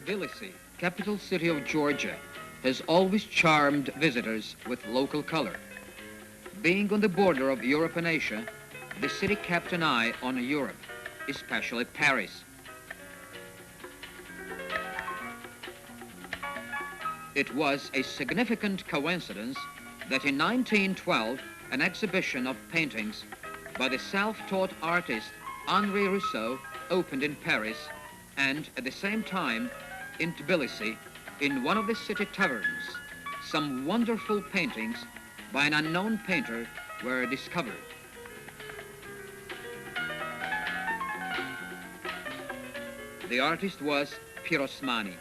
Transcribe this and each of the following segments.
Tbilisi, capital city of Georgia, has always charmed visitors with local color. Being on the border of Europe and Asia, the city kept an eye on Europe, especially Paris. It was a significant coincidence that in 1912, an exhibition of paintings by the self-taught artist Henri Rousseau opened in Paris, and at the same time, in Tbilisi, in one of the city taverns, some wonderful paintings by an unknown painter were discovered. The artist was PIROSMANI.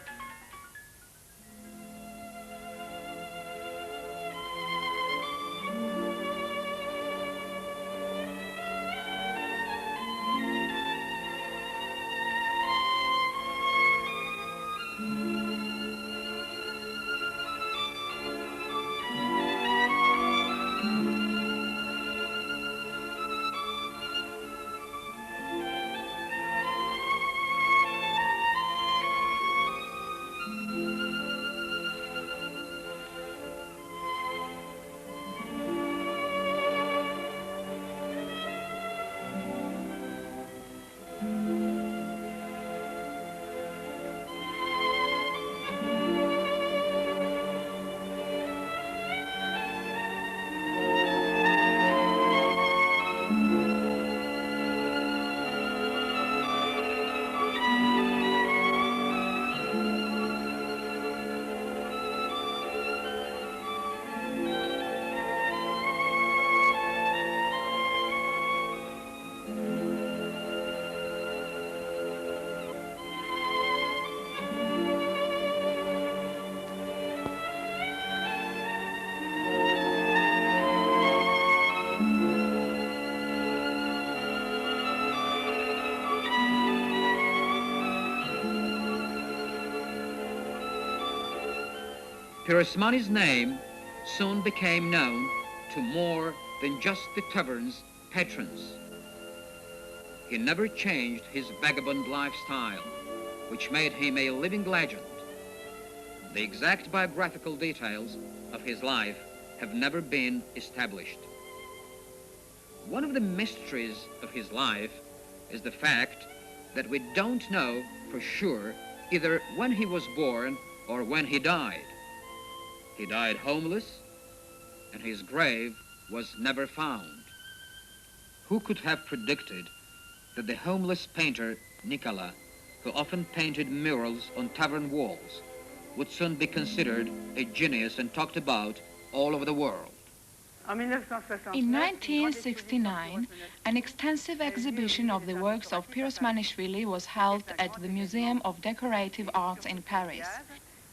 Pirosmani's name soon became known to more than just the tavern's patrons. He never changed his vagabond lifestyle, which made him a living legend. The exact biographical details of his life have never been established. One of the mysteries of his life is the fact that we don't know for sure either when he was born or when he died. He died homeless, and his grave was never found. Who could have predicted that the homeless painter Nicola, who often painted murals on tavern walls, would soon be considered a genius and talked about all over the world? In 1969, an extensive exhibition of the works of PIROSMANI was held at the Museum of Decorative Arts in Paris.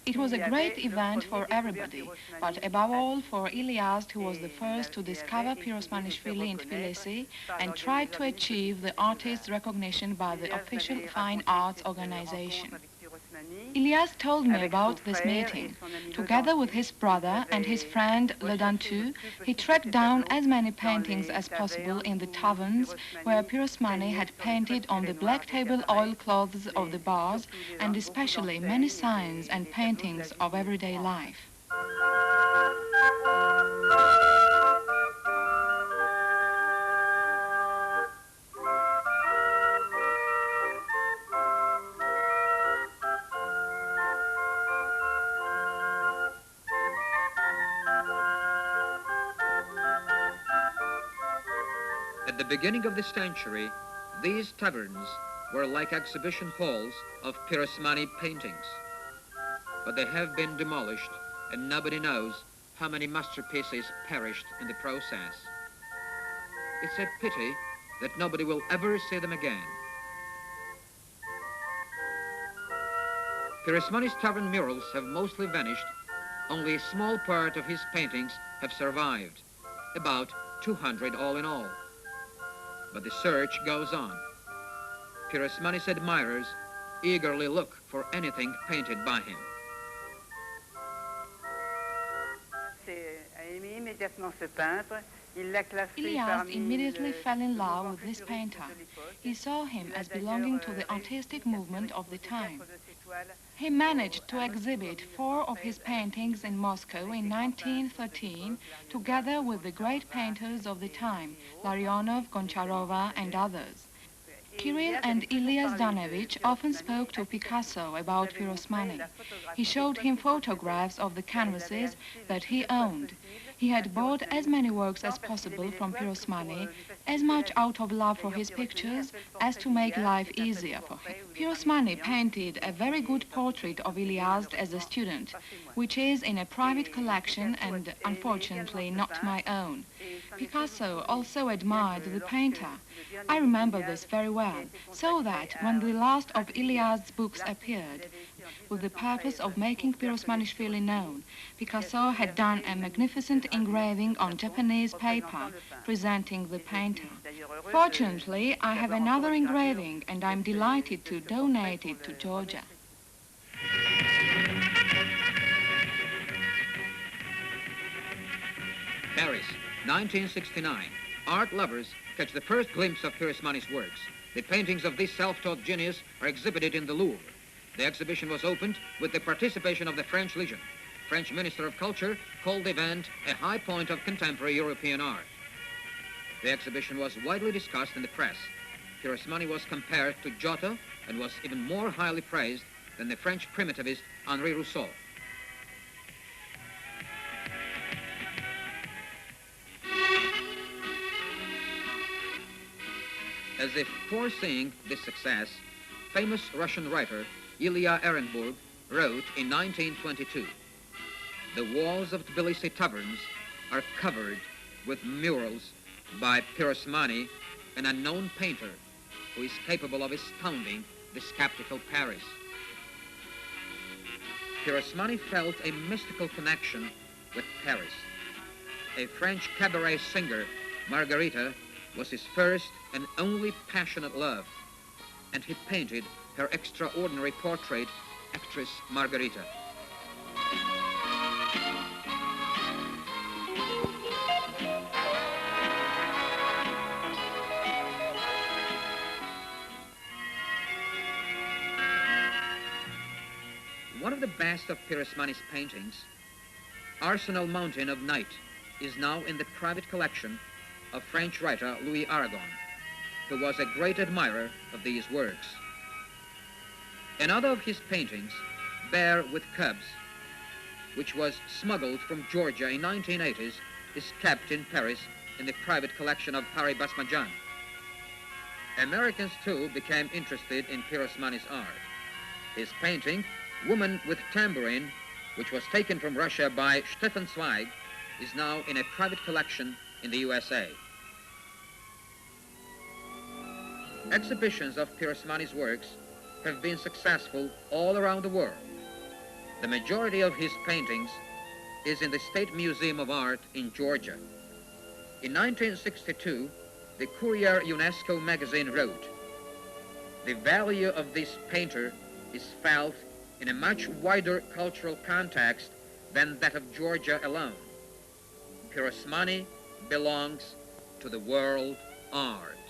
It was a great event for everybody, but above all for Ilias, who was the first to discover PIROSMANI in Tbilisi and tried to achieve the artist's recognition by the official fine arts organization. Ilias told me about this meeting. Together with his brother and his friend Le Dantu, he tracked down as many paintings as possible in the taverns where PIROSMANI had painted on the black table oilcloths of the bars, and especially many signs and paintings of everyday life. At the beginning of the century, these taverns were like exhibition halls of PIROSMANI paintings. But they have been demolished, and nobody knows how many masterpieces perished in the process. It's a pity that nobody will ever see them again. PIROSMANI's tavern murals have mostly vanished. Only a small part of his paintings have survived, about 200 all in all. But the search goes on. PIROSMANI's admirers eagerly look for anything painted by him. Ilias immediately fell in love with this painter. He saw him as belonging to the artistic movement of the time. He managed to exhibit 4 of his paintings in Moscow in 1913, together with the great painters of the time, Larionov, Goncharova, and others. Kirill and Ilya Zdanevich often spoke to Picasso about Pirosmani. He showed him photographs of the canvases that he owned. He had bought as many works as possible from Pirosmani, as much out of love for his pictures as to make life easier for him. Pirosmani painted a very good portrait of Ilyas as a student, which is in a private collection and unfortunately not my own. Picasso also admired the painter. I remember this very well, so that when the last of Ilyas's books appeared, with the purpose of making Pirosmanishvili known, Picasso had done a magnificent engraving on Japanese paper presenting the painter. Fortunately, I have another engraving and I'm delighted to donate it to Georgia. Paris, 1969. Art lovers catch the first glimpse of Pirosmani's works. The paintings of this self-taught genius are exhibited in the Louvre. The exhibition was opened with the participation of the French Legion. French Minister of Culture called the event a high point of contemporary European art. The exhibition was widely discussed in the press. Pirosmani was compared to Giotto and was even more highly praised than the French primitivist Henri Rousseau. As if foreseeing this success, famous Russian writer Ilya Ehrenburg wrote in 1922, "The walls of Tbilisi taverns are covered with murals by Pirosmani, an unknown painter who is capable of astounding the skeptical Paris." Pirosmani felt a mystical connection with Paris. A French cabaret singer, Margarita, was his first and only passionate love, and he painted her extraordinary portrait, actress Margarita. One of the best of Pirosmani's paintings, Arsenal Mountain of Night, is now in the private collection of French writer Louis Aragon, who was a great admirer of these works. Another of his paintings, Bear with Cubs, which was smuggled from Georgia in 1980s, is kept in Paris in the private collection of Harry Basmajan. Americans too became interested in Pirosmani's art. His painting, Woman with Tambourine, which was taken from Russia by Stefan Zweig, is now in a private collection in the USA. Exhibitions of Pirosmani's works have been successful all around the world. The majority of his paintings is in the State Museum of Art in Georgia. In 1962, the Courier UNESCO magazine wrote, "The value of this painter is felt in a much wider cultural context than that of Georgia alone. Pirosmani belongs to the world art."